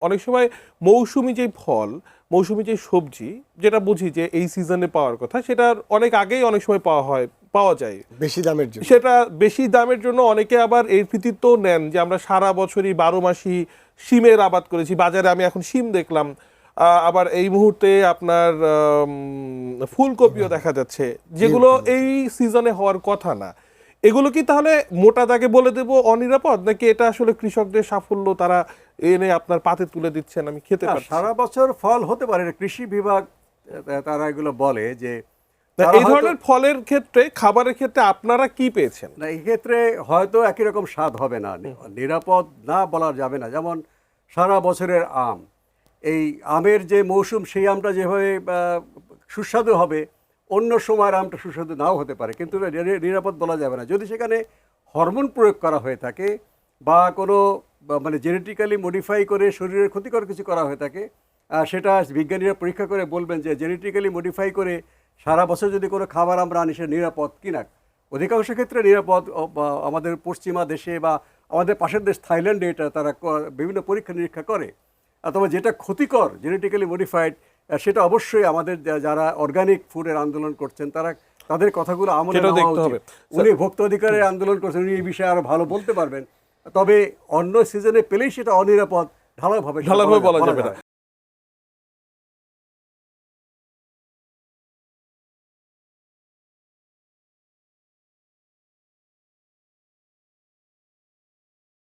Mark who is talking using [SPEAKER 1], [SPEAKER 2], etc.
[SPEAKER 1] অনেক সময় মৌসুমী যে ফল, মৌসুমী যে সবজি, যেটা বুঝি যে এই সিজনে পাওয়ার কথা, সেটা অনেক আগেই অনেক সময় পাওয়া যায়
[SPEAKER 2] বেশি দামের জন্য।
[SPEAKER 1] সেটা বেশি দামের জন্য অনেকে আবার এর কৃতিত্ব নেন যে আমরা সারা বছরই 12 মাসই শিমের আবাদ করেছি, বাজারে আমি এখন শিম দেখলাম। আবার এই মুহূর্তে আপনার ফুলকপিও দেখা যাচ্ছে, যেগুলো এই সিজনে হওয়ার কথা না। এগুলো কি তাহলে মোটা দাগে বলে দেব অনিরাপদ, নাকি এটা আসলে কৃষকদের সাফল্য, তারা এনে আপনার পাতে তুলে দিচ্ছেন, আমি খেতে পারছি?
[SPEAKER 3] সারা বছর ফল হতে পারে না, কৃষি বিভাগ তারা এগুলো বলে যে
[SPEAKER 1] এই ধরনের ফলের ক্ষেত্রে, খাবারের ক্ষেত্রে আপনারা কি পেয়েছেন?
[SPEAKER 3] না, এই ক্ষেত্রে হয়তো একই রকম স্বাদ হবে না, নিরাপদ না বলা যাবে না। যেমন সারা বছরের আম, এই আমের যে মৌসুম, সেই আমটা যেভাবে সুস্বাদু হবে, অন্য সময়ের আমটা সুস্বাদু নাও হতে পারে, কিন্তু নিরাপদ বলা যাবে না। যদি সেখানে হরমোন প্রয়োগ করা হয়ে থাকে বা কোনো মানে জেনেটিক্যালি মডিফাই করে শরীরের ক্ষতিকর কিছু করা হয়ে থাকে, সেটা বিজ্ঞানীরা পরীক্ষা করে বলবেন যে জেনেটিক্যালি মডিফাই করে সারা বছর যদি কোনো খাবার আমরা আনি সেটা নিরাপদ কিনা। অধিকাংশ ক্ষেত্রে নিরাপদ। আমাদের পশ্চিমা দেশে বা আমাদের পাশের দেশ থাইল্যান্ডে এটা তারা বিভিন্ন পরীক্ষা নিরীক্ষা করে। তবে যেটা ক্ষতিকর, জেনেটিক্যালি মডিফাইড, সেটা অবশ্যই আমাদের যারা অর্গানিক ফুডের আন্দোলন করছেন তাদের কথাগুলো আমলে নেওয়া উচিত। উনি ভোক্তা অধিকারের আন্দোলন করছেন, উনি এই বিষয়ে আরো ভালো বলতে পারবেন। তবে অন্য সিজনে পেলেই সেটা অনিরাপদ ঢালাওভাবে
[SPEAKER 1] বলা যাবে না।